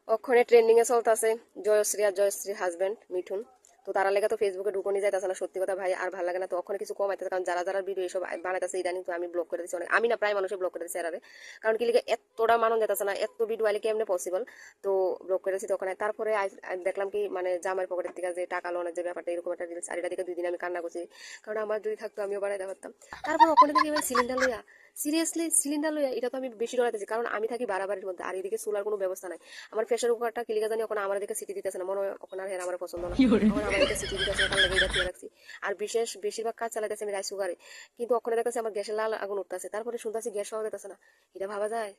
ওখানে ট্রেন্ডিং এ চলতেছে জয়শ্রী আর জয়শ্রীর হাজবেন্ড মিঠুন। তো তারা লেগে তো ফেসবুকে ঢুকনি যাইতেছে না, সত্যি কথা ভাই আর ভালো লাগে না। তো ওখানে কিছু কমাইতেছে, কারণ যারা যারা ভিডিও এসব বানাইতেছে ইদানিং তো আমি ব্লক করে দিচ্ছি অনেক, আমি না প্রায় মানুষই ব্লক করে দিচ্ছি এরারে। কারণ কি লিগে এতটা মানুষ যেতেছে না, এত ভিডিও আইলে কেমনে পসিবল। তো ব্লক করে দিচ্ছি। তখন তারপরে দেখলাম কি মানে জামাইয়ের পকেটের থেকে যে টাকা লোনের যে ব্যাপারটা, এরকম একটা রিলস, আর এটা দেখে 2 দিন আমি কান্না করছি। কারণ আমার যদি থাকতো আমিও বানাইতে পারতাম। তারপর ওখানে থেকে এবার সিলিন্ডার লইয়া, সিরিয়াসলি সিলিন্ডার লইয়া এটা তো আমি বেশি ডরাইতেছি, কারণ আমি থাকি বাড়াবাড়ির মধ্যে আর এদিকে চুলার কোনো ব্যবস্থা নাই। আমার প্রেশার কুকারটা কিলিকা জানি ওখানে আমার দিকে সিটি দিতেছে না, মনে হয় ওখানে আর আমার পছন্দ না, ওখানে আমার দিকে সিটি দিতেছে, ওখানে লেগে এটা দিয়ে রাখছি। আর বেশিরভাগ কাজ চালাইতেছে আমি রাইস কুকারে, কিন্তু ওখানে দেখতেছি আমার গ্যাসের লাল আগুন উঠতেছে, তারপরে শুনতেছি গ্যাস পাওয়া যেতেছে না। এটা ভাবা যায়?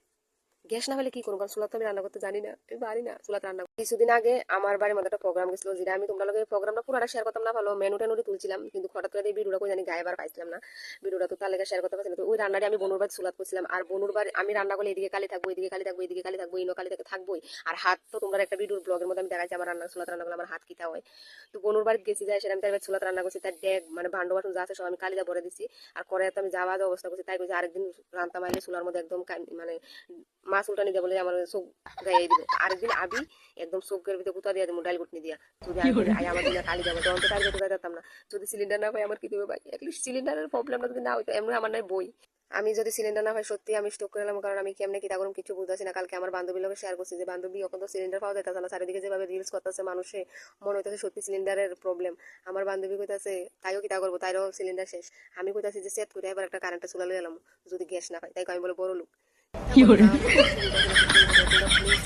গ্যাস না হলে কি করবো, কারণ চুলা তো আমি রান্না করতে জানি না, আমি পারি না চুলাতে রান্না করতে। কিছুদিন আগে আমার বাড়ির মধ্যে একটা প্রোগ্রাম গেছিল, যেটা আমি তোমরা লোকের প্রোগ্রামটা পুরোটা শেয়ার করতাম না, ভালো মেনু টেনুরি তুলছিলাম, কিন্তু হঠাৎ করে এই ভিডিওটা কই জানি গায়েবার পাইছিলাম না। ভিডিওটা তো তার লেগে শেয়ার করতে পারছিলাম। তো ওই রান্নাটি আমি বনুর বাড়ি চুলাত করছিলাম, আর বনুর বাড়ি আমি রান্না করলে এদিকে কালি থাকবো, এদিকে কালি থাকবো, এদিকে কালি থাকবো, ইনো কালি থাকবোই। আর হাত তো তোমরা একটা ভিডিওর ব্লগের মধ্যে আমি দেখাচ্ছি আমার রান্না চুলাতে রান্না করলে আমার হাত কিতা হয়। তো বনুর বাড়ি গেছি, যাই সেটা আমি তার চুলাতে রান্না করছি, তার ডেক মানে ভান্ড বাসন যা আছে সব আমি কালিদা ভরে দিচ্ছি। আর করে তো আমি যাওয়া অবস্থা করছি, তাই করছি আরেকদিন রান্তা মাইলে চুলার মধ্যে একদম মানে মাছ উল্টানি দিয়ে বলে আমার চোখ গায়ে দিবে। আরেকদিন আবি একদম চোখের ভিতরে গুতা দিয়ে দেবো ডাইল গুটনি দিয়া, যদি আরেকদিন আমার দিনে কালি যাবো তখন তো কালি যেতে যেতাম না। যদি সিলিন্ডার না পাই আমার কি দেবে ভাই, অ্যাটলিস্ট সিলিন্ডারের প্রবলেমটা যদি না হইতো, এমনি আমার নাই বই। আমি যদি সিলিন্ডার না পাই সত্যি আমি স্টক করে নিলাম, কারণ আমি কেমনে কিতা করুম কিছু বুঝতেছি না। কালকে আমার বান্ধবীর লোকের শেয়ার করছি যে বান্ধবী এখন তো সিলিন্ডার পাওয়া যাইতেছে না, চারিদিকে যেভাবে রিলস করতেছে মানুষে, মনে হইতেছে সত্যি সিলিন্ডারের প্রবলেম। আমার বান্ধবী কইতাছে তাইও কিতা করবো, তাইরও সিলিন্ডার শেষ। আমি কইতাছি যে সেট করে এবার একটা কারেন্টের চুলা লই এলাম যদি গ্যাস না পাই, তাই আমি বলে বড় লোক। তা বলে না, সুবিধা হলে কি সুবিধা, তোমরা প্লিজ